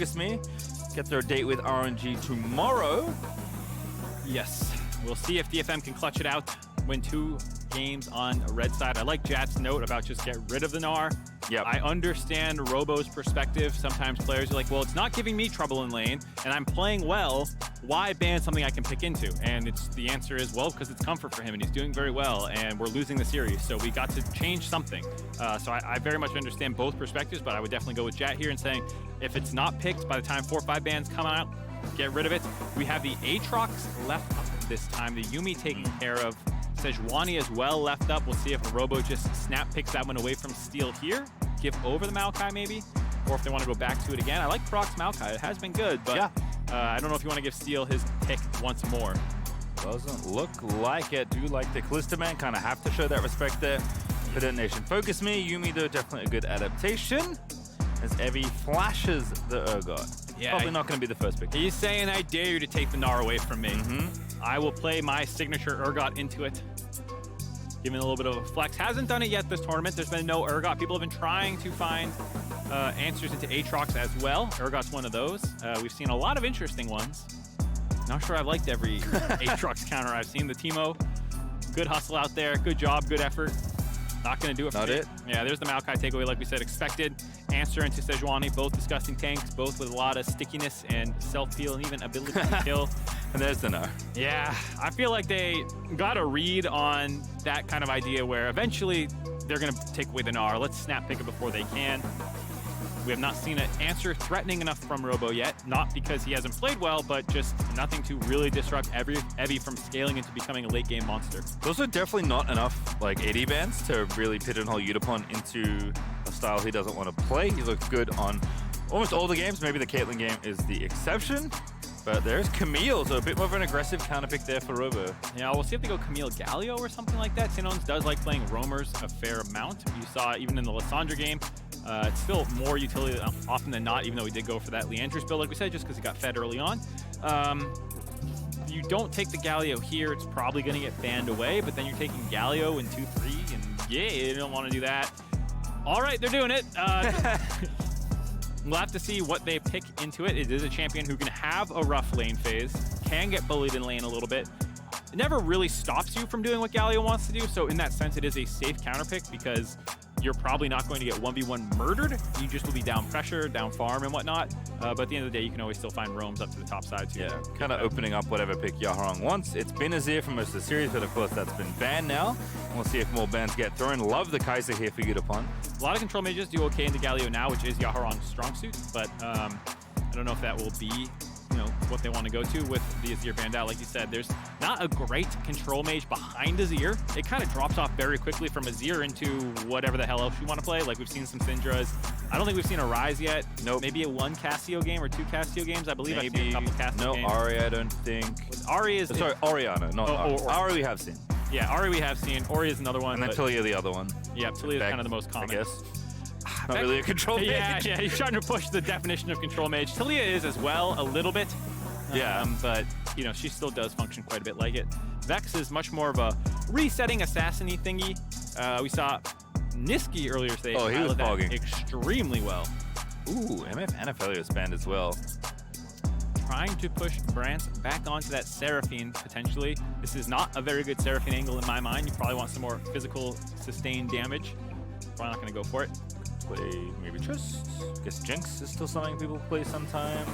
Focus me. Get their date with RNG tomorrow. Yes, we'll see if DFM can clutch it out, win 2 games on a red side. I like Jat's note about just get rid of the Gnar. Yep. I understand Robo's perspective. Sometimes players are like, well, it's not giving me trouble in lane, and I'm playing well. Why ban something I can pick into? And the answer is, well, because it's comfort for him, and he's doing very well, and we're losing the series, so we got to change something. So I very much understand both perspectives, but I would definitely go with Jat here and saying, if it's not picked by the time 4 or 5 bans come out, get rid of it. We have the Aatrox left up this time, the Yuumi taken care of. Sejuani as well left up. We'll see if Robo just snap picks that one away from Steel here. Give over the Maokai maybe, or if they want to go back to it again. I like Proc's Maokai. It has been good, but yeah. I don't know if you want to give Steel his pick once more. Doesn't look like it. Do like the Callisto Man. Kind of have to show that respect there. For Detonation. Focus me. Yuumi, though, definitely a good adaptation. As Evie flashes the Urgot. Yeah, probably not going to be the first pick. He's saying, I dare you to take the Gnar away from me. I will play my signature Urgot into it. Giving a little bit of a flex. Hasn't done it yet this tournament. There's been no Urgot. People have been trying to find answers into Aatrox as well. Urgot's one of those. We've seen a lot of interesting ones. Not sure I've liked every Aatrox counter I've seen. The Teemo, good hustle out there. Good job, good effort. Not going to do it for me. Yeah, there's the Maokai takeaway, like we said, expected. Answer into Sejuani, both disgusting tanks, both with a lot of stickiness and self-heal and even ability to kill. And there's the Gnar. Yeah, I feel like they got a read on that kind of idea where eventually they're going to take away the Gnar. Let's snap pick it before they can. We have not seen an answer threatening enough from Robo yet, not because he hasn't played well, but just nothing to really disrupt Evie from scaling into becoming a late-game monster. Those are definitely not enough like AD bans to really pigeonhole Yutapon into a style he doesn't want to play. He looks good on almost all the games. Maybe the Caitlyn game is the exception. But there's Camille, so a bit more of an aggressive counter pick there for Robo. Yeah, we'll see if they go Camille Galio or something like that. Sinons does like playing roamers a fair amount. You saw even in the Lissandra game. It's still more utility often than not, even though we did go for that Leandris build, like we said, just because he got fed early on. You don't take the Galio here, it's probably going to get banned away, but then you're taking Galio in 2-3, and yeah, you don't want to do that. All right, they're doing it. We'll have to see what they pick into it. It is a champion who can have a rough lane phase, can get bullied in lane a little bit. It never really stops you from doing what Galio wants to do, so in that sense, it is a safe counter pick because you're probably not going to get 1v1 murdered. You just will be down pressure, down farm and whatnot. But at the end of the day, you can always still find roams up to the top side too. Yeah, kind of opening up whatever pick Yaharong wants. It's been Azir for most of the series, but of course that's been banned now. And we'll see if more bans get thrown. Love the Kai'Sa here for Yutapon. A lot of control mages do okay in the Galio now, which is Yaharong's strong suit, but I don't know if that will be what they want to go to with the Azir banned out. Like you said, there's not a great control mage behind Azir. It kind of drops off very quickly from Azir into whatever the hell else you want to play. Like we've seen some Syndras. I don't think we've seen a Ryze yet. Nope. Maybe a 1 Cassio game or 2 Cassio games. I believe I've seen a couple Cassio games. No, Ari I don't think. Ari is... Sorry, Oriana, not Ari. Ari we have seen. Yeah, Ari we have seen. Ori is another one. And then Tilia the other one. Yeah, Tilia is kind of the most common. I guess. Not really a control mage. Yeah, you're trying to push the definition of control mage. Tilia is as well, a little bit. Yeah, but she still does function quite a bit like it. Vex is much more of a resetting assassin-y thingy. We saw Niski earlier today. Oh, he was fogging extremely well. Ooh, MF and Aphelios banned as well. Trying to push Brant back onto that Seraphine potentially. This is not a very good Seraphine angle in my mind. You probably want some more physical sustained damage. Probably not going to go for it. Play maybe Trist. Guess Jinx is still something people play sometimes.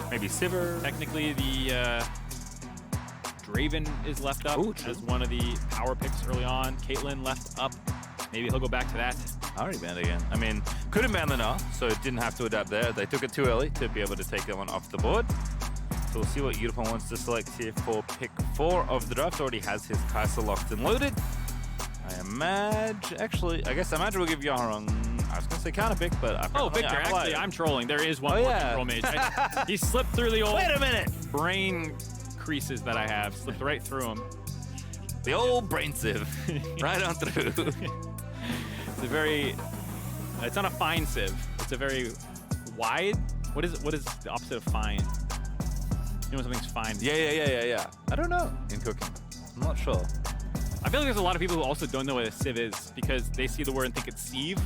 Maybe Sivir. Technically, the Draven is left up as one of the power picks early on. Caitlyn left up. Maybe he'll go back to that. Already banned again. I mean, couldn't ban the Gnar, so it didn't have to adapt there. They took it too early to be able to take that one off the board. So we'll see what Yutapon wants to select here for pick 4 of the draft. Already has his Kai'Sa locked and loaded. I guess I imagine we'll give Yaharong, I was going to say counter pick, but Victor, actually, I'm trolling. There is one more control mage. He slipped through the old brain creases that I have. Slipped right through them. The old brain sieve. Right on through. It's not a fine sieve. It's a very wide. What is the opposite of fine? When something's fine. Yeah. I don't know in cooking. I'm not sure. I feel like there's a lot of people who also don't know what a sieve is because they see the word and think it's sieve.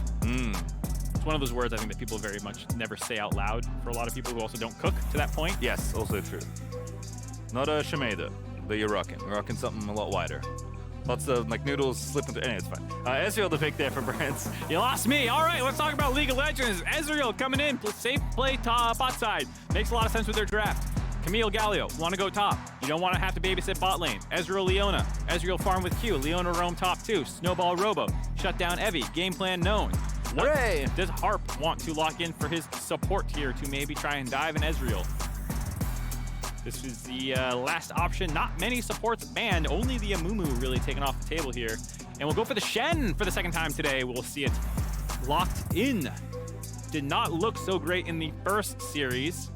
It's one of those words I think that people very much never say out loud for a lot of people who also don't cook to that point. Yes, also true. Not a Shimeda that you're rocking. You're rocking something a lot wider. Lots of like noodles slipping through. Anyway, it's fine. Ezreal the pick there for Brands. You lost me. All right, let's talk about League of Legends. Ezreal coming in, safe play top bot side. Makes a lot of sense with their draft. Camille Galio, want to go top. You don't want to have to babysit bot lane. Ezreal Leona. Ezreal farm with Q. Leona roam top 2. Snowball Robo. Shut down Evie. Game plan known. Hooray! Does Harp want to lock in for his support tier to maybe try and dive in Ezreal? This is the last option. Not many supports banned. Only the Amumu really taken off the table here. And we'll go for the Shen for the second time today. We'll see it locked in. Did not look so great in the first series.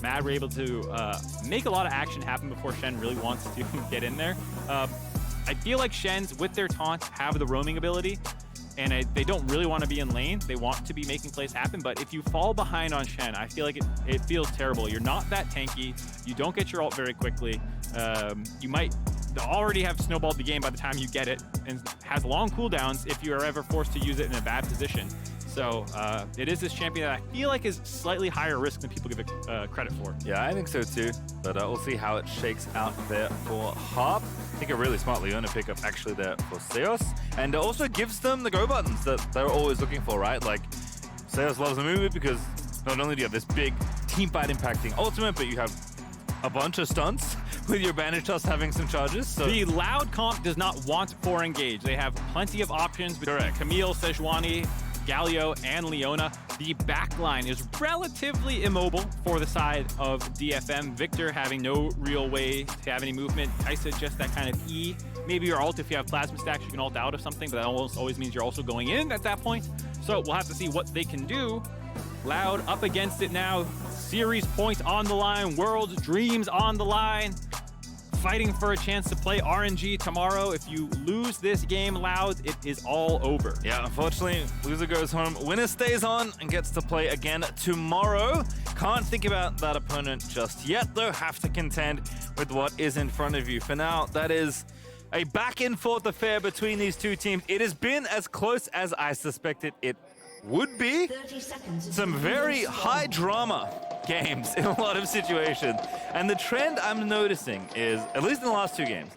Mad were able to make a lot of action happen before Shen really wants to get in there. I feel like Shens, with their taunts, have the roaming ability, and they don't really want to be in lane. They want to be making plays happen, but if you fall behind on Shen, I feel like it feels terrible. You're not that tanky. You don't get your ult very quickly. You might already have snowballed the game by the time you get it, and has long cooldowns if you are ever forced to use it in a bad position. So it is this champion that I feel like is slightly higher risk than people give it credit for. Yeah, I think so too. But we'll see how it shakes out there for Harp. I think a really smart Leona pickup actually there for Seos. And it also gives them the go buttons that they're always looking for, right? Like, Seos loves the movement because not only do you have this big team fight impacting ultimate, but you have a bunch of stunts with your bandage toss having some charges. So the Loud comp does not want 4 engage. They have plenty of options between Camille, Sejuani, Galio, and Leona. The backline is relatively immobile for the side of DFM. Victor having no real way to have any movement. Kaisa just that kind of E. Maybe your ult, if you have plasma stacks, you can ult out of something, but that almost always means you're also going in at that point. So we'll have to see what they can do. Loud up against it now. Series points on the line. World's dreams on the line. Fighting for a chance to play RNG tomorrow. If you lose this game, Loud, it is all over. yeah, unfortunately, loser goes home. Winner stays on and gets to play again tomorrow. Can't think about that opponent just yet, though. Have to contend with what is in front of you. For now, that is a back and forth affair between these two teams. It has been as close as I suspected it would be. Some very high drama games in a lot of situations. And the trend I'm noticing is, at least in the last 2 games,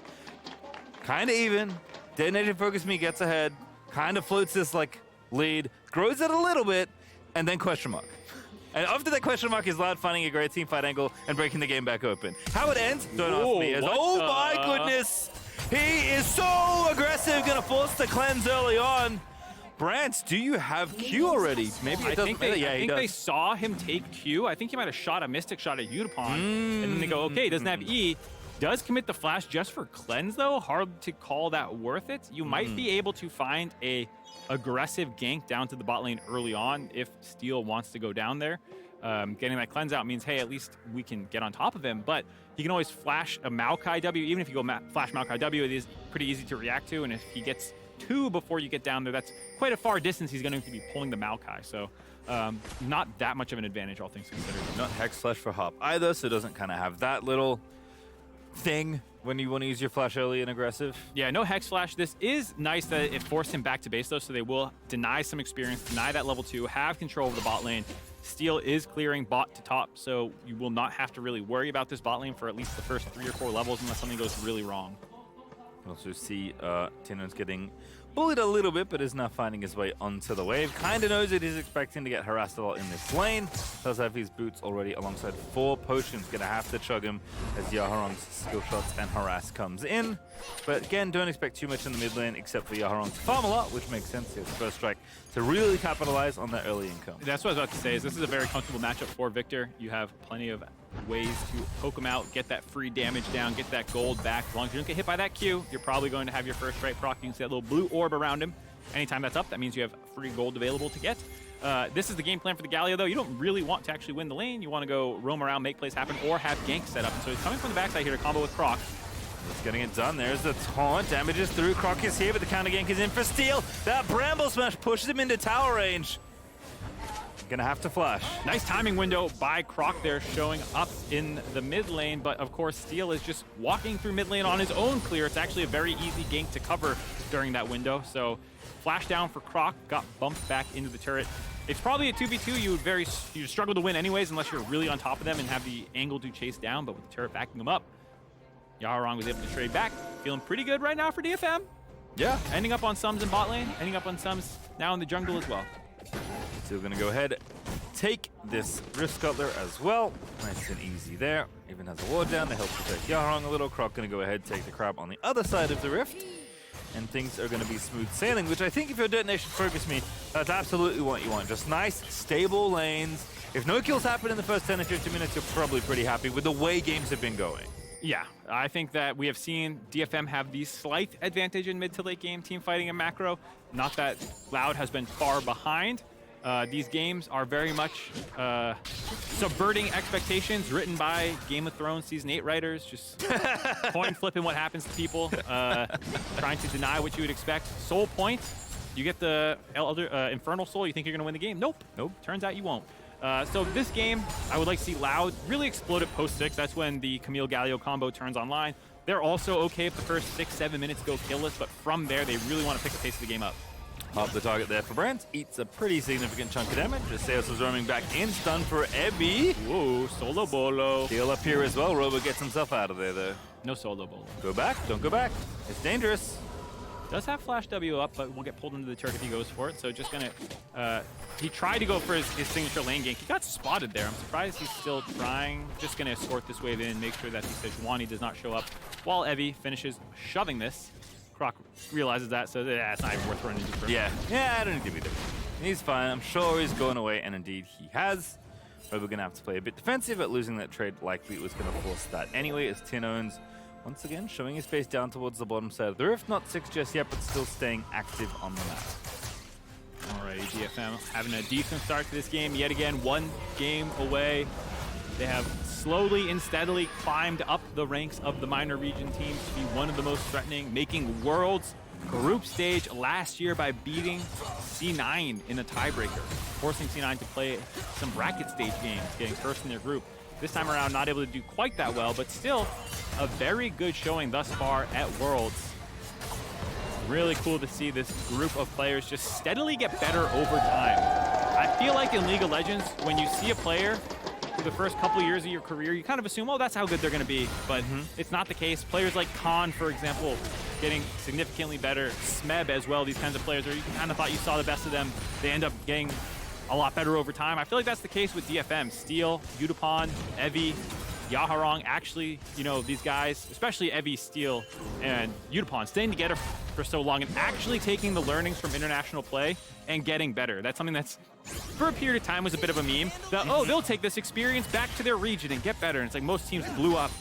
kind of even. Detonation Focus Me gets ahead, kind of floats this like lead, grows it a little bit, and then question mark. And after that question mark is Loud finding a great team fight angle and breaking the game back open. How it ends, don't ask me. Oh my goodness! He is so aggressive, gonna force the cleanse early on. Brants, do you have Q already? Maybe it doesn't matter. Yeah, I think he does. they saw him take Q. I think he might have shot a Mystic Shot at Utapon. And then they go, okay, he doesn't have E. Does commit the flash just for cleanse, though. Hard to call that worth it. You might be able to find a aggressive gank down to the bot lane early on if Steel wants to go down there. Getting that cleanse out means, hey, at least we can get on top of him. But he can always flash a Maokai W. Even if you go flash Maokai W, it is pretty easy to react to. And if he gets 2 before you get down there, that's quite a far distance. He's going to be pulling the Maokai, so not that much of an advantage, all things considered. Not Hex Flash for Hop either, so it doesn't kind of have that little thing when you want to use your flash early and aggressive. Yeah, no Hex Flash. This is nice that it forced him back to base, though, so they will deny some experience, deny that level 2, have control of the bot lane. Steel is clearing bot to top, so you will not have to really worry about this bot lane for at least the first 3 or 4 levels unless something goes really wrong. Also see Tinon's getting bullied a little bit, but is now finding his way onto the wave. Kind of knows it. He's expecting to get harassed a lot in this lane. Does have his boots already alongside 4 potions. Gonna have to chug him as Yaharong's skill shots and harass comes in. But again, don't expect too much in the mid lane except for Yaharong to farm a lot, which makes sense. He has first strike to really capitalize on that early income. That's what I was about to say. Is this is a very comfortable matchup for Victor. You have plenty of ways to poke him out, get that free damage down, get that gold back. As long as you don't get hit by that Q, you're probably going to have your first strike proc. You can see that little blue orb around him. Anytime that's up, that means you have free gold available to get. This is the game plan for the Galio, though. You don't really want to actually win the lane. You want to go roam around, make plays happen, or have gank set up. And so he's coming from the backside here to combo with Croc. Just getting it done. There's the taunt. Damages through. Croc is here, but the counter gank is in for Steel. That Bramble Smash pushes him into tower range. Gonna have to flash. Nice timing window by Croc there, showing up in the mid lane, but of course Steel is just walking through mid lane on his own clear. It's actually a very easy gank to cover during that window. So flash down for Croc, got bumped back into the turret. It's probably a 2v2 you'd struggle to win anyways unless you're really on top of them and have the angle to chase down, but with the turret backing them up, Yaharong was able to trade back. Feeling pretty good right now for DFM. Yeah. Ending up on Sums in bot lane, ending up on Sums now in the jungle as well. Still gonna go ahead, take this Rift Scuttler as well. Nice and easy there. Even has a ward down to help protect Yaharong a little. Croc gonna go ahead, take the crab on the other side of the Rift. And things are gonna be smooth sailing, which I think if you're Detonation Focus Me, that's absolutely what you want. Just nice, stable lanes. If no kills happen in the first 10 or 15 minutes, you're probably pretty happy with the way games have been going. Yeah, I think that we have seen DFM have the slight advantage in mid to late game team fighting and macro. Not that Loud has been far behind. These games are very much subverting expectations written by Game of Thrones Season 8 writers, just coin flipping what happens to people, trying to deny what you would expect. Soul point, you get the Infernal Soul, you think you're going to win the game? Nope. Turns out you won't. So this game, I would like to see Loud really explode at post 6. That's when the Camille Galio combo turns online. They're also okay if the first 6-7 minutes go killless, but from there, they really want to pick the pace of the game up. Off the target there for Brent. Eats a pretty significant chunk of damage. Zeus is roaming back in. Stun for Ebby. Whoa, solo bolo. Heal up here as well. Robo gets himself out of there, though. No solo bolo. Go back. Don't go back. It's dangerous. Does have Flash W up, but won't get pulled into the turret if he goes for it. So just going to... he tried to go for his signature lane gank. He got spotted there. I'm surprised he's still trying. Just going to escort this wave in, make sure that the Sejuani does not show up while Evie finishes shoving this. Croc realizes that, so it's not even worth running into first. Yeah, I don't need to be there. He's fine. I'm sure he's going away, and indeed he has. But we're going to have to play a bit defensive, but losing that trade likely was going to force that anyway, as Tinones once again showing his face down towards the bottom side of the Rift. Not 6 just yet, but still staying active on the map. Alrighty, DFM having a decent start to this game. Yet again, 1 game away. They have slowly and steadily climbed up the ranks of the minor region teams to be one of the most threatening, making Worlds group stage last year by beating C9 in a tiebreaker, forcing C9 to play some bracket stage games, getting first in their group. This time around, not able to do quite that well, but still a very good showing thus far at Worlds. Really cool to see this group of players just steadily get better over time. I feel like in League of Legends, when you see a player for the first couple of years of your career, you kind of assume, oh, that's how good they're going to be. But it's not the case. Players like Khan, for example, getting significantly better. Smeb as well, these kinds of players where you kind of thought you saw the best of them. They end up getting a lot better over time. I feel like that's the case with DFM. Steel, Udupon, Evie, Yaharong. Actually, you know, these guys, especially Evie, Steel, and Udupon, staying together for so long and actually taking the learnings from international play and getting better. That's something that's, for a period of time, was a bit of a meme. Oh, they'll take this experience back to their region and get better. And it's like most teams blew up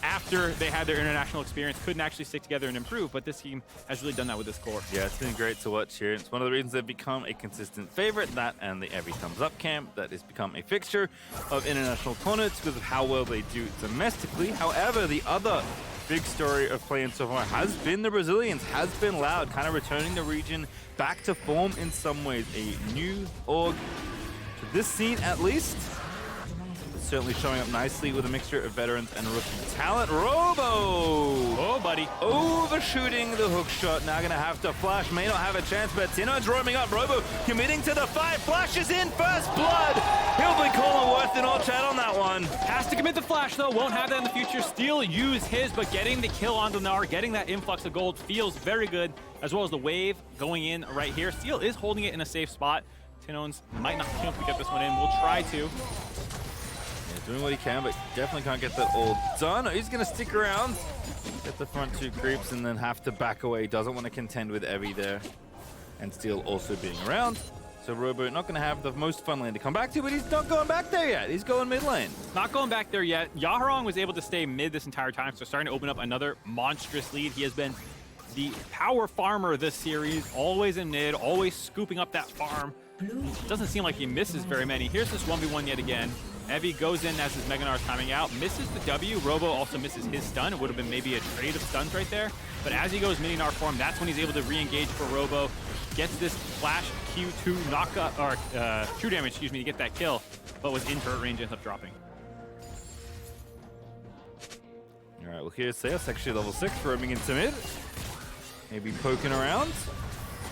after they had their international experience, couldn't actually stick together and improve, but this team has really done that with this core. Yeah, it's been great to watch here. It's one of the reasons they've become a consistent favorite, that and the Every Thumbs Up camp that has become a fixture of international tournaments because of how well they do domestically. However, the other big story of playing so far has been the Brazilians, has been Loud, kind of returning the region back to form in some ways. A new org to this scene at least. Certainly showing up nicely with a mixture of veterans and rookie talent. Robo! Oh, buddy. Overshooting the hook shot. Now gonna have to flash. May not have a chance, but Tino's roaming up. Robo committing to the fight. Flashes in first blood. He'll be calling worth in all chat on that one. Has to commit the flash, though. Won't have that in the future. Steel use his, but getting the kill on Dinar, getting that influx of gold feels very good, as well as the wave going in right here. Steel is holding it in a safe spot. Tinones might not be able to get this one in. We'll try to. Doing what he can, but definitely can't get that all done. He's going to stick around, get the front 2 creeps, and then have to back away. Doesn't want to contend with Evie there. And Steel also being around. So Robo not going to have the most fun lane to come back to, but he's not going back there yet. He's going mid lane. Not going back there yet. Yaharong was able to stay mid this entire time, so starting to open up another monstrous lead. He has been the power farmer this series, always in mid, always scooping up that farm. Doesn't seem like he misses very many. Here's this 1v1 yet again. Evie goes in as his Mega Gnar's timing out, misses the W. Robo also misses his stun. It would have been maybe a trade of stuns right there. But as he goes mini Gnar form, that's when he's able to re-engage for Robo. Gets this flash Q2 knockup, or true damage, excuse me, to get that kill. But was in turret range, ends up dropping. All right, well here's Zeus, actually level 6, roaming into mid. maybe poking around.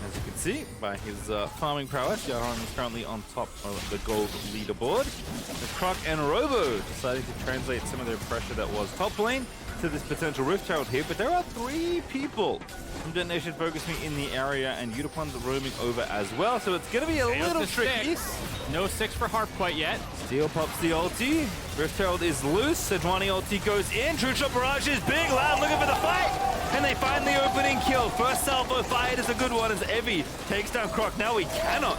As you can see by his farming prowess, Yaron is currently on top of the gold leaderboard. As Croc and Robo deciding to translate some of their pressure that was top lane to this potential Rift Herald here, but there are 3 people from Detonation Focus Me in the area, and Udapon's roaming over as well, so it's going to be a little tricky. No 6 for Harp quite yet. Steel pops the ulti. Rift Herald is loose. Sejuani ulti goes in. True Shot Barrage is big. Loud looking for the fight. And they find the opening kill. First salvo fired is a good one as Evie takes down Croc. Now we cannot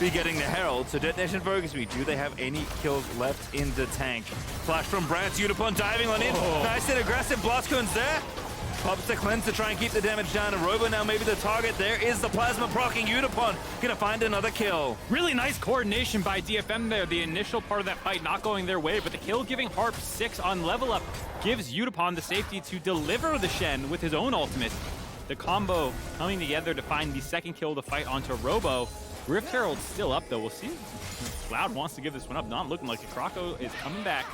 be getting the Herald. So Detonation Focus Me, do they have any kills left in the tank? Flash from Brant. Udapon diving on in. Nice and aggressive. Blast cones there. Pops the cleanse to try and keep the damage down. And Robo now maybe the target. There is the plasma proccing. Udapon gonna find another kill. Really nice coordination by DFM there. The initial part of that fight not going their way, but the kill giving Harp 6 on level up gives Udapon the safety to deliver the Shen with his own ultimate. The combo coming together to find the second kill of the fight onto Robo. Rift Herald's still up though. We'll see. Cloud wants to give this one up. Not looking like it. Croco is coming back.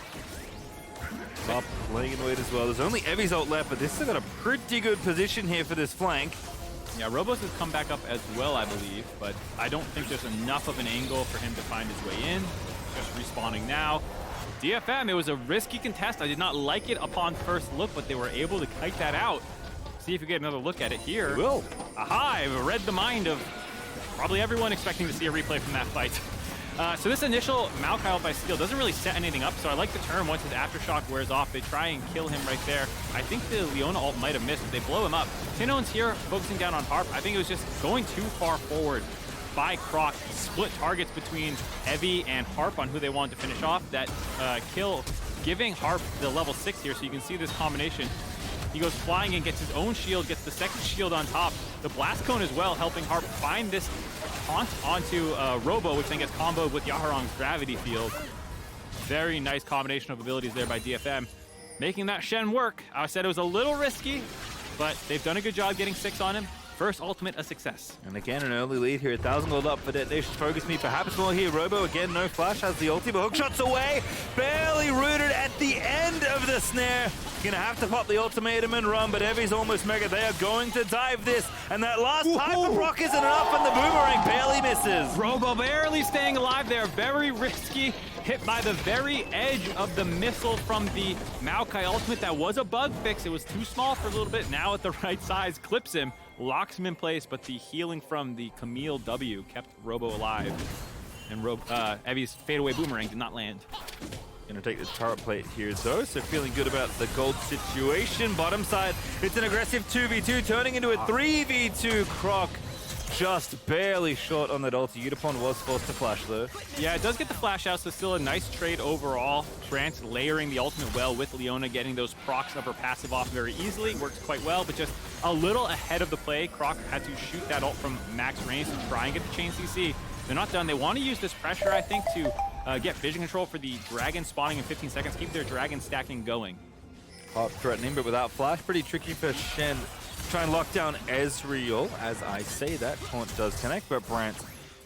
Top laying in wait as well. There's only Evie's ult left, but this has got a pretty good position here for this flank. Yeah, Robos has come back up as well, I believe, but I don't think there's enough of an angle for him to find his way in. Just respawning now. DFM, it was a risky contest. I did not like it upon first look, but they were able to kite that out. See if we get another look at it here. We will. Aha, I've read the mind of probably everyone expecting to see a replay from that fight. So this initial Maokai ult by Steel doesn't really set anything up, so I like the turn once his Aftershock wears off. They try and kill him right there. I think the Leona ult might have missed, but they blow him up. Tinone's here, focusing down on Harp. I think it was just going too far forward by Croc. Split targets between Evie and Harp on who they wanted to finish off. That kill giving Harp the level 6 here, so you can see this combination. He goes flying and gets his own shield, gets the second shield on top. The Blast Cone as well, helping Harp find this taunt onto Robo, which then gets comboed with Yaharong's Gravity Field. Very nice combination of abilities there by DFM. Making that Shen work. I said it was a little risky, but they've done a good job getting 6 on him. First ultimate, a success. And again, an early lead here. 1,000 gold up for Detonation Focus Me. Perhaps more here. Robo, again, no flash, has the ulti, but hookshots away. Barely rooted at the end of the snare. Gonna have to pop the ultimatum and run, but Evie's almost mega. They are going to dive this. And that last time for Brock isn't enough, and the boomerang barely misses. Robo barely staying alive there. Very risky. Hit by the very edge of the missile from the Maokai ultimate. That was a bug fix. It was too small for a little bit. Now at the right size, clips him. Locks him in place, but the healing from the Camille W kept Robo alive. And Evie's fadeaway boomerang did not land. Gonna take the turret plate here though, so feeling good about the gold situation. Bottom side, it's an aggressive 2v2, turning into a 3v2. Croc just barely short on that ulti. Udapon was forced to flash though. Yeah, it does get the flash out, so still a nice trade overall. Brant layering the ultimate well with Leona, getting those procs of her passive off very easily. Works quite well, but just a little ahead of the play. Croc had to shoot that ult from max range to try and get the chain CC. They're not done. They want to use this pressure, I think, to get vision control for the dragon spawning in 15 seconds, keep their dragon stacking going. Harp threatening, but without flash, pretty tricky for Shen. Try and lock down Ezreal. As I say that, taunt does connect, but Brant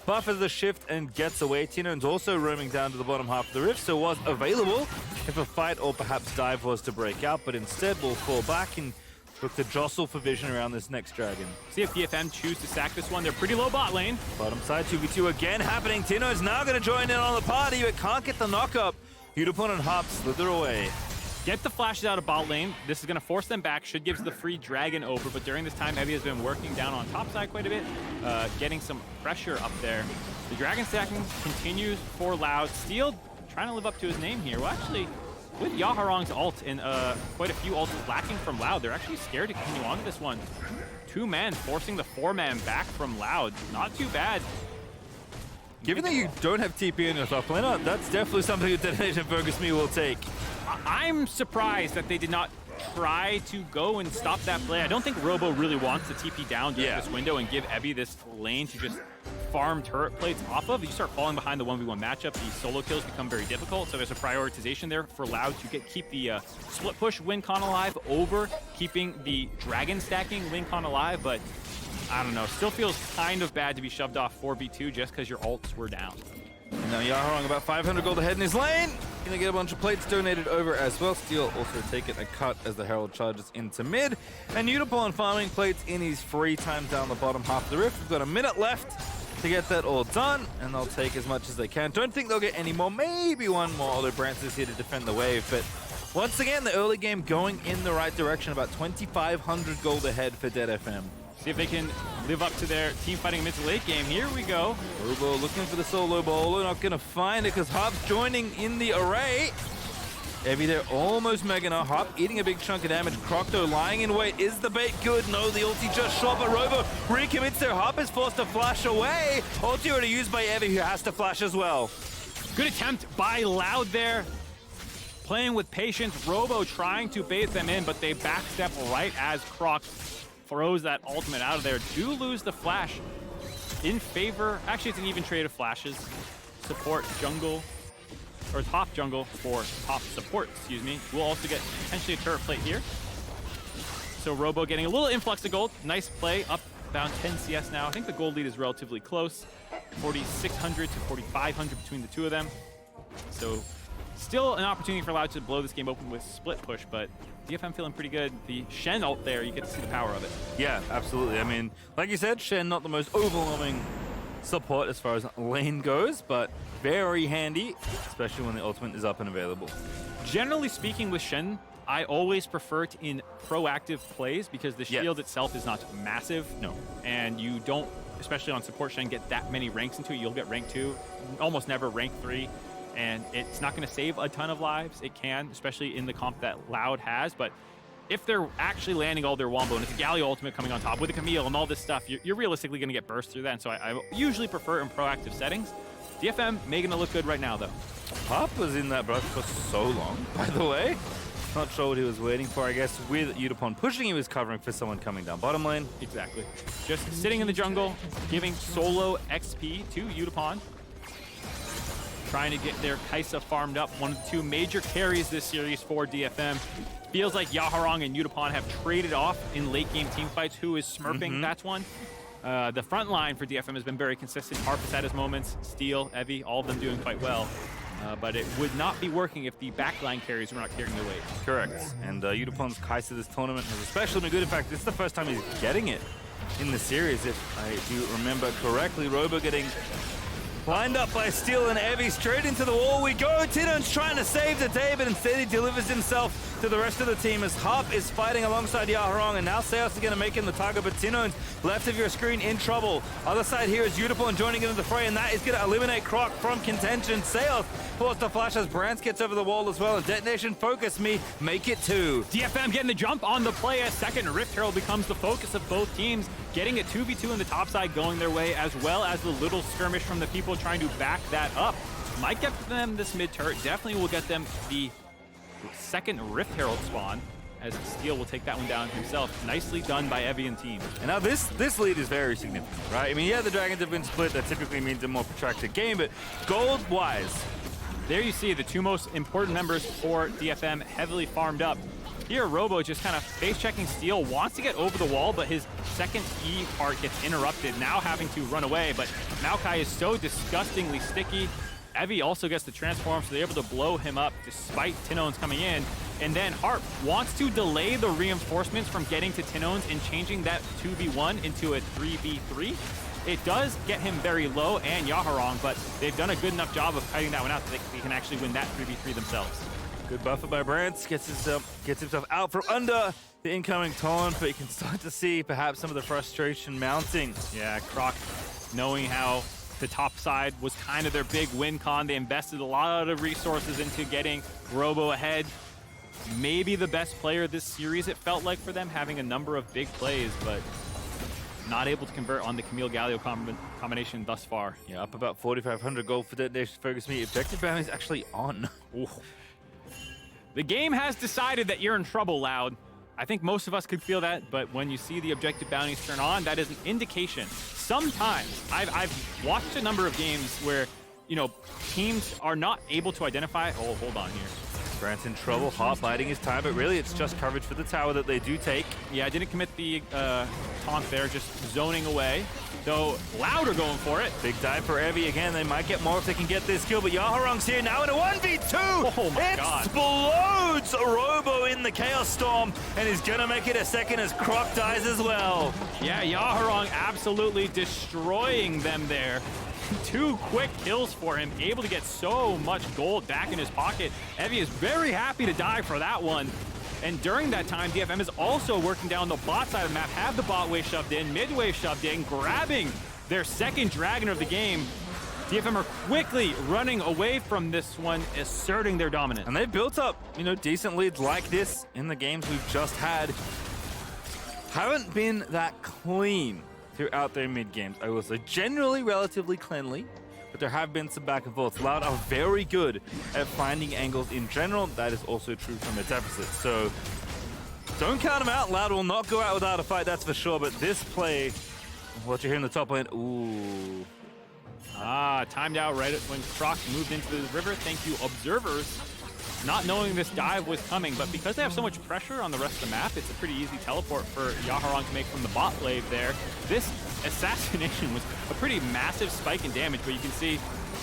buffers the shift and gets away. Tinone's also roaming down to the bottom half of the rift, so was available if a fight or perhaps dive was to break out, but instead will fall back and look to jostle for vision around this next dragon. See if DFM choose to sack this one. They're pretty low bot lane. Bottom side, 2v2 again happening. Tino's now going to join in on the party, but can't get the knock up. Udapon and Harp slither away. Get the flashes out of bot lane. This is going to force them back. Should give the free dragon over, but during this time, Evie has been working down on top side quite a bit, getting some pressure up there. The dragon stacking continues for Loud. Steel trying to live up to his name here. Well, actually, with Yaharong's ult and quite a few ults lacking from Loud, they're actually scared to continue on to this one. 2 men forcing the 4-man back from Loud. Not too bad. Given that you don't have TP in your top laner, that's definitely something that Detonation Focus Me will take. I'm surprised that they did not try to go and stop that play. I don't think Robo really wants to TP down during this window and give Evie this lane to just farm turret plates off of. You start falling behind the 1v1 matchup, the solo kills become very difficult, so there's a prioritization there for Loud to keep the split push win con alive over keeping the dragon stacking win con alive, but I don't know, still feels kind of bad to be shoved off 4v2 just because your ults were down. Now Yaharong about 500 gold ahead in his lane. Gonna get a bunch of plates donated over as well. Steel also taking a cut as the Herald charges into mid. And Unicorn farming plates in his free time down the bottom half of the rift. We've got a minute left to get that all done, and they'll take as much as they can. Don't think they'll get any more, maybe one more, although Brance is here to defend the wave. But once again, the early game going in the right direction, about 2,500 gold ahead for Dead FM. See if they can live up to their team fighting mid to late game. Here we go. Robo looking for the solo bowler, not gonna find it because Harp's joining in the array. Evie there almost Megana. Harp eating a big chunk of damage. Crocto lying in wait. Is the bait good? No, the ulti just shot, but Robo recommits there. Harp is forced to flash away. Ulti already used by Evie, who has to flash as well. Good attempt by Loud there. Playing with patience. Robo trying to bait them in, but they backstep right as Croc throws that ultimate out of there. Do lose the flash in favor. Actually, it's an even trade of flashes. Support jungle, or top jungle for top support, excuse me. We'll also get potentially a turret plate here. So Robo getting a little influx of gold. Nice play, up about 10 CS now. I think the gold lead is relatively close. 4,600 to 4,500 between the two of them. So still an opportunity for Loud to blow this game open with split push, but DFM feeling pretty good. The Shen ult there, you get to see the power of it. Yeah, absolutely. I mean, like you said, Shen not the most overwhelming support as far as lane goes, but very handy, especially when the ultimate is up and available. Generally speaking with Shen, I always prefer it in proactive plays because the shield itself is not massive. No. And you don't, especially on support Shen, get that many ranks into it. You'll get rank 2, almost never rank 3. And it's not going to save a ton of lives. It can, especially in the comp that Loud has. But if they're actually landing all their wombo, and it's a Galio ultimate coming on top with a Camille and all this stuff, you're realistically going to get burst through that. And so I usually prefer in proactive settings. DFM making it look good right now, though. Pop was in that brush for so long, by the way. Not sure what he was waiting for. I guess with Udapon pushing, he was covering for someone coming down bottom lane. Exactly. Just sitting in the jungle, giving solo XP to Udapon. Trying to get their Kaisa farmed up. One of the two major carries this series for DFM. Feels like Yaharong and Udapon have traded off in late game team fights. Who is smurfing? That's one. The front line for DFM has been very consistent. Harp has had his moments. Steel, Evie, all of them doing quite well. But it would not be working if the backline carries were not carrying the weight. Correct. And Udapon's Kaisa this tournament has especially been good. In fact, this is the first time he's getting it in the series, if I do remember correctly. Robo getting lined up by Steel and Evie straight into the wall we go. Tinon's trying to save the day, but instead he delivers himself to the rest of the team as Harp is fighting alongside Yaharong, and now Seos is going to make him the target, but Tinon's left of your screen in trouble. Other side here is Udapon joining into the fray, and that is going to eliminate Croc from contention. Seos forced to flash as Brance gets over the wall as well, and Detonation focus me, make it 2. DFM getting the jump on the play as second Rift Herald becomes the focus of both teams, getting a 2v2 in the top side going their way, as well as the little skirmish from the people trying to back that up. Might get them this mid turret, definitely will get them the second Rift Herald spawn, as Steel will take that one down himself. Nicely done by Evie and team. And now this lead is very significant, right? I mean, yeah, the Dragons have been split. That typically means a more protracted game, but gold-wise, there you see the two most important members for DFM heavily farmed up. Here, Robo just kind of face-checking Steel, wants to get over the wall, but his second E part gets interrupted, now having to run away. But Maokai is so disgustingly sticky. Evie also gets the transform, so they're able to blow him up despite Tinones coming in. And then Harp wants to delay the reinforcements from getting to Tinones and changing that 2v1 into a 3v3. It does get him very low and Yaharong, but they've done a good enough job of kiting that one out so they can actually win that 3v3 themselves. Good buffer by Brance, gets himself out from under the incoming taunt, but you can start to see perhaps some of the frustration mounting. Yeah, Croc knowing how the top side was kind of their big win con. They invested a lot of resources into getting Robo ahead. Maybe the best player this series, it felt like, for them, having a number of big plays, but not able to convert on the Camille Galio combination thus far. Yeah, up about 4,500 gold for Detonation Focus Me. Objective bounty is actually on. Ooh. The game has decided that you're in trouble, Loud. I think most of us could feel that, but when you see the objective bounties turn on, that is an indication. Sometimes, I've watched a number of games where, you know, teams are not able to identify. Oh, hold on here. Brance in trouble, Harp biding his time, but really it's just coverage for the tower that they do take. Yeah, I didn't commit the taunt there, just zoning away. Though Loud are going for it. Big dive for Evie again. They might get more if they can get this kill, but Yaharong's here now in a 1v2. Oh my God. Explodes Robo in the Chaos Storm, and he's gonna make it a second as Croc dies as well. Yeah, Yaharong absolutely destroying them there. 2 quick kills for him, able to get so much gold back in his pocket. Evie is very happy to die for that one. And during that time, DFM is also working down the bot side of the map, have the bot wave shoved in, mid wave shoved in, grabbing their second dragon of the game. DFM are quickly running away from this one, asserting their dominance. And they've built up, decent leads like this in the games we've just had. Haven't been that clean throughout their mid games. I will say generally relatively cleanly, but there have been some back and forths. Loud are very good at finding angles in general. That is also true from a deficit. So don't count them out. Loud will not go out without a fight, that's for sure. But this play, what you hear in the top lane, ooh. Timed out right when Croc moved into the river. Thank you, observers. Not knowing this dive was coming, but because they have so much pressure on the rest of the map, it's a pretty easy teleport for Yaharong to make from the bot wave there. This assassination was a pretty massive spike in damage, but you can see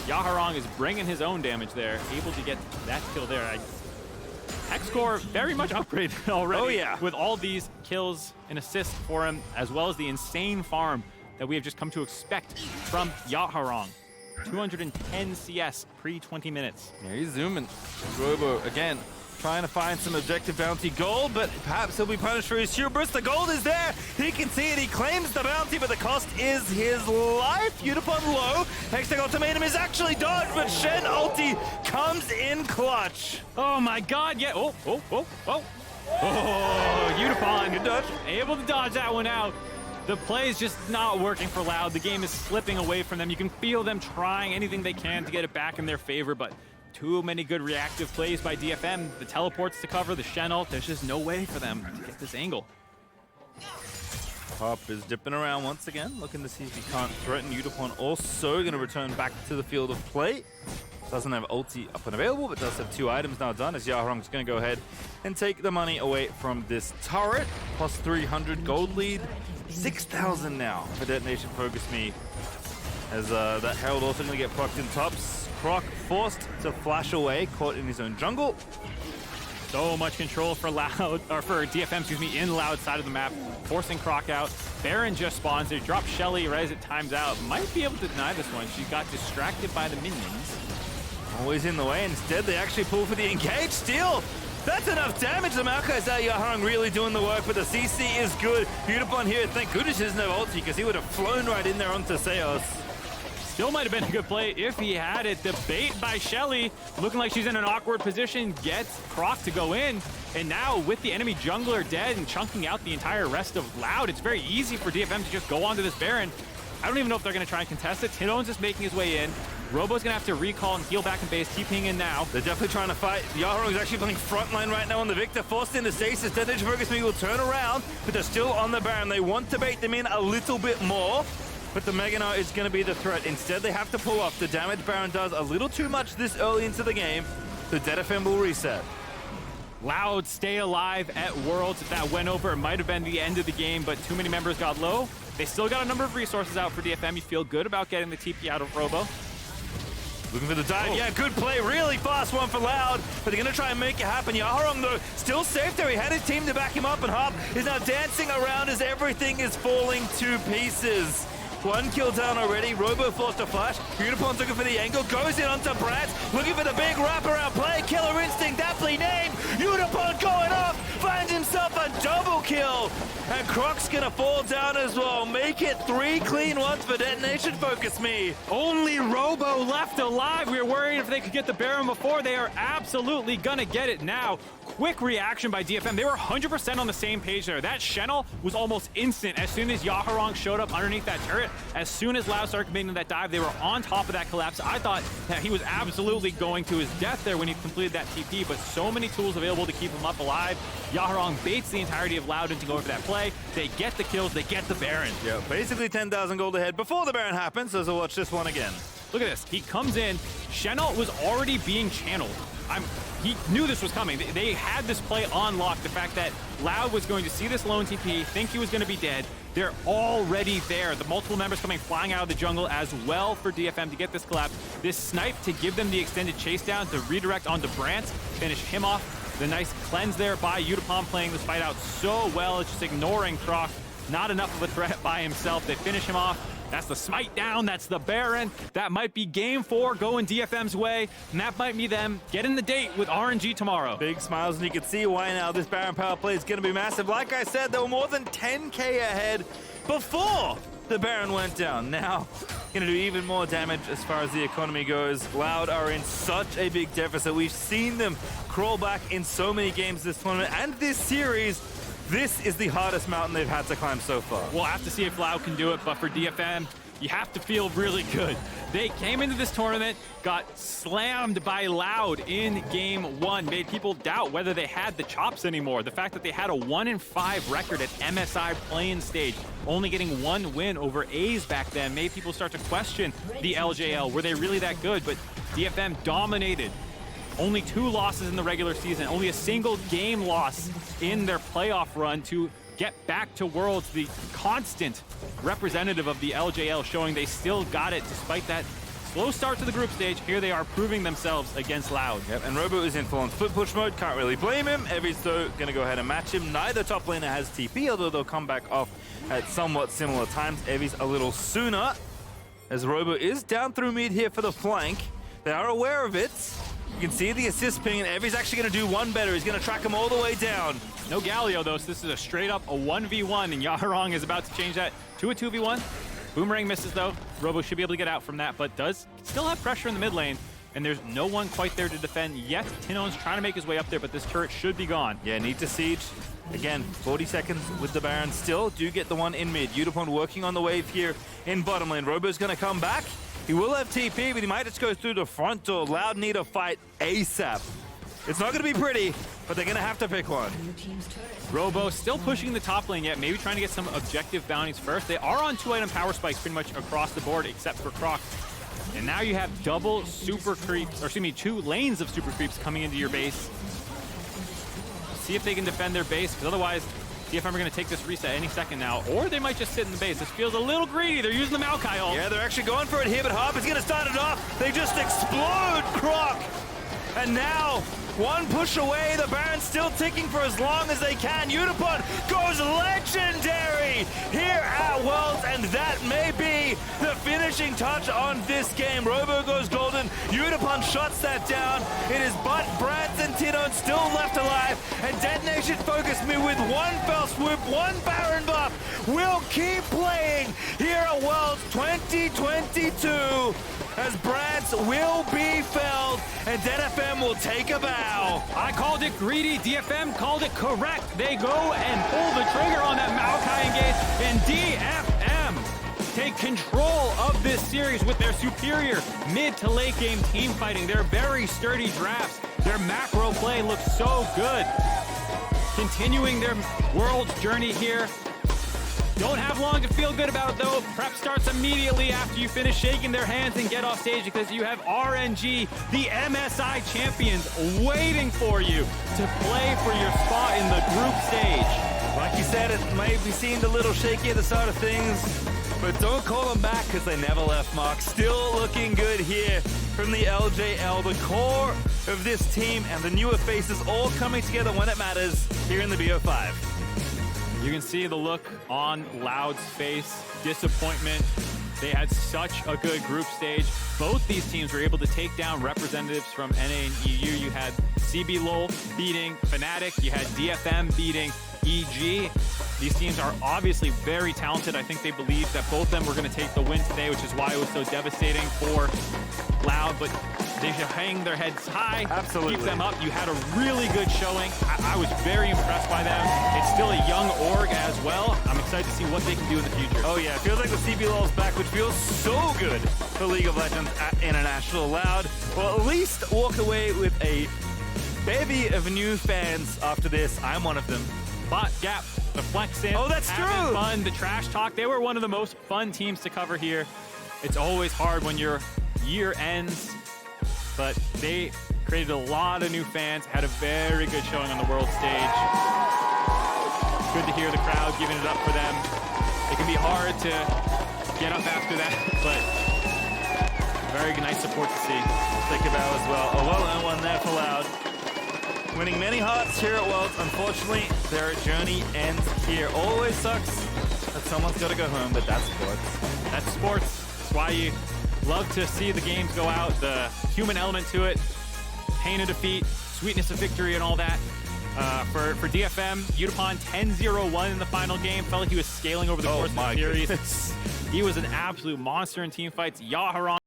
Yaharong is bringing his own damage there, able to get that kill there. X-Core very much upgraded already. Oh yeah, with all these kills and assists for him, as well as the insane farm that we have just come to expect from Yaharong. 210 CS pre-20 minutes. Yeah, he's zooming. Robo, again, trying to find some objective bounty gold, but perhaps he'll be punished for his hubris. The gold is there. He can see it. He claims the bounty, but the cost is his life. Unipod low. Hextech ultimatum is actually dodged, but Shen ulti comes in clutch. Oh my God, yeah. Oh, Unipod. Good dodge. Able to dodge that one out. The play is just not working for Loud. The game is slipping away from them. You can feel them trying anything they can to get it back in their favor, but too many good reactive plays by DFM. The teleports to cover, the Shen ult. There's just no way for them to get this angle. Hop is dipping around once again, looking to see if he can't threaten Udapon. Also going to return back to the field of play. Doesn't have ulti up and available, but does have 2 items now done, as Yaharong's going to go ahead and take the money away from this turret. Plus 300 gold lead. 6,000 now for Detonation Focus Me, as that Herald also going to get plucked in tops. Croc forced to flash away, caught in his own jungle. So much control for Loud, or for DFM, excuse me, in Loud side of the map, forcing Croc out. Baron just spawns. They drop Shelly right as it times out. Might be able to deny this one. She got distracted by the minions. Always in the way. Instead, they actually pull for the engage steal. That's enough damage. The Maokai's out. Yaharong really doing the work, but the CC is good. Unipon here, thank goodness he doesn't have ulti, because he would have flown right in there onto Seos. Still might have been a good play if he had it. The bait by Shelly, looking like she's in an awkward position, gets Croc to go in. And now with the enemy jungler dead and chunking out the entire rest of Loud, it's very easy for DFM to just go onto this Baron. I don't even know if they're going to try and contest it. Tidon's just making his way in. Robo's going to have to recall and heal back in base, TPing in now. They're definitely trying to fight. Yaharong is actually playing frontline right now on the Victor, forced into stasis. Detonation Focus Me will turn around, but they're still on the Baron. They want to bait them in a little bit more, but the Mega Gnar is going to be the threat. Instead, they have to pull off. The damage Baron does a little too much this early into the game. The DFM will reset. Loud stay alive at Worlds. If that went over, it might have been the end of the game, but too many members got low. They still got a number of resources out for DFM. You feel good about getting the TP out of Robo. Looking for the dive. Yeah, good play. Really fast one for Loud, but they're going to try and make it happen. Yaharong, though, still safe there. He had his team to back him up, and Hop is now dancing around as everything is falling to pieces. 1 kill down already. Robo forced a flash. Unipon's looking for the angle. Goes in onto Bratz. Looking for the big wraparound play. Killer Instinct, aptly named. Unipon going off. Finds himself a double kill. And Croc's going to fall down as well. Make it 3 clean ones for Detonation Focus Me. Only Robo left alive. We were worried if they could get the Baron before. They are absolutely going to get it now. Quick reaction by DFM. They were 100% on the same page there. That Shen ult was almost instant as soon as Yaharong showed up underneath that turret. As soon as Loud started committing that dive, they were on top of that collapse. I thought that he was absolutely going to his death there when he completed that TP, but so many tools available to keep him up alive. Yaharong baits the entirety of Loud into going for that play. They get the kills, they get the Baron. Yeah, basically 10,000 gold ahead before the Baron happens, so we'll watch this one again. Look at this. He comes in. Shen ult was already being channeled he knew this was coming. They had this play on lock. The fact that Loud was going to see this lone TP, think he was going to be dead. They're already there. The multiple members coming flying out of the jungle as well for DFM to get this collapse. This snipe to give them the extended chase down to redirect onto Brant, finish him off. The nice cleanse there by Yutapon playing this fight out so well. It's just ignoring Croc. Not enough of a threat by himself. They finish him off. That's the smite down. That's the Baron. That might be game 4 going DFM's way. And that might be them getting the date with RNG tomorrow. Big smiles, and you can see why now this Baron power play is going to be massive. Like I said, they were more than 10k ahead before the Baron went down. Now, going to do even more damage as far as the economy goes. Loud are in such a big deficit. We've seen them crawl back in so many games this tournament and this series. This is the hardest mountain they've had to climb so far. We'll have to see if Loud can do it, but for DFM, you have to feel really good. They came into this tournament, got slammed by Loud in game 1, made people doubt whether they had the chops anymore. The fact that they had a 1-5 record at MSI playing stage, only getting 1 win over A's back then, made people start to question the LJL. Were they really that good? But DFM dominated. Only 2 losses in the regular season, only a single game loss in their playoff run to get back to Worlds, the constant representative of the LJL, showing they still got it despite that slow start to the group stage. Here they are proving themselves against Loud. Yep, and Robo is in full-on foot push mode. Can't really blame him. Evi's though going to go ahead and match him. Neither top laner has TP, although they'll come back off at somewhat similar times. Evi's a little sooner, as Robo is down through mid here for the flank. They are aware of it. You can see the assist ping, and Evi's actually going to do one better. He's going to track him all the way down. No Galio, though, so this is a straight-up a 1v1, and Yaharong is about to change that to a 2v1. Boomerang misses, though. Robo should be able to get out from that, but does still have pressure in the mid lane, and there's no one quite there to defend yet. Tino's trying to make his way up there, but this turret should be gone. Yeah, need to siege. Again, 40 seconds with the Baron. Still do get the one in mid. Yutapon working on the wave here in bottom lane. Robo's going to come back. He will have TP, but he might just go through the front door. Loud need a fight ASAP. It's not going to be pretty, but they're going to have to pick one. Robo still pushing the top lane yet, maybe trying to get some objective bounties first. They are on 2-item power spikes pretty much across the board, except for Croc. And now you have double super creeps, or excuse me, 2 lanes of super creeps coming into your base. See if they can defend their base, because otherwise, DFM are going to take this reset any second now, or they might just sit in the base. This feels a little greedy. They're using the Maokai ult. Yeah, they're actually going for it here, but Harper's going to start it off. They just explode Croc. And now, one push away. The Baron's still ticking for as long as they can. Yutapon goes legendary here at Worlds, and that may be the finishing touch on this game. Robo goes golden. Yutapon shuts that down. It is but Brant and Tidon still left alive, and Detonation focused me with one fell swoop, one Baron buff. We'll keep playing here at Worlds 2022. As Brant's will be felled, and DFM will take a bow. I called it greedy. DFM called it correct. They go and pull the trigger on that Maokai engage, and DFM take control of this series with their superior mid to late game team fighting. Their very sturdy drafts. Their macro play looks so good. Continuing their World's journey here. Don't have long to feel good about it, though. Prep starts immediately after you finish shaking their hands and get off stage, because you have RNG, the MSI champions, waiting for you to play for your spot in the group stage. Like you said, it may be seemed a little shaky at the start of things, but don't call them back because they never left, Mark. Still looking good here from the LJL. The core of this team and the newer faces all coming together when it matters here in the BO5. You can see the look on Loud's face, disappointment. They had such a good group stage. Both these teams were able to take down representatives from NA and EU. You had CB LOL beating Fnatic. You had DFM beating EG. These teams are obviously very talented. I think they believed that both of them were going to take the win today, which is why it was so devastating for Loud. But they should hang their heads high. Absolutely. Keep them up. You had a really good showing. I was very impressed by them. It's still a young org as well. I'm excited to see what they can do in the future. Oh yeah, it feels like the CBL's back, which feels so good for League of Legends at International. Loud will at least walk away with a bevy of new fans after this. I'm one of them. Bot Gap, the Flexin. Oh, that's true. Fun, the Trash Talk. They were one of the most fun teams to cover here. It's always hard when your year ends, but they created a lot of new fans, had a very good showing on the world stage. Good to hear the crowd giving it up for them. It can be hard to get up after that, but very nice support to see. Think about as well. A well-earned one there for Loud. Winning many hearts here at Worlds. Unfortunately, their journey ends here. Always sucks that someone's got to go home, but that's sports. That's sports. That's why you love to see the games go out, the human element to it, pain of defeat, sweetness of victory, and all that. For DFM, Yutapon 10-0-1 in the final game. Felt like he was scaling over the course of the series. Goodness. He was an absolute monster in team fights. Yaharon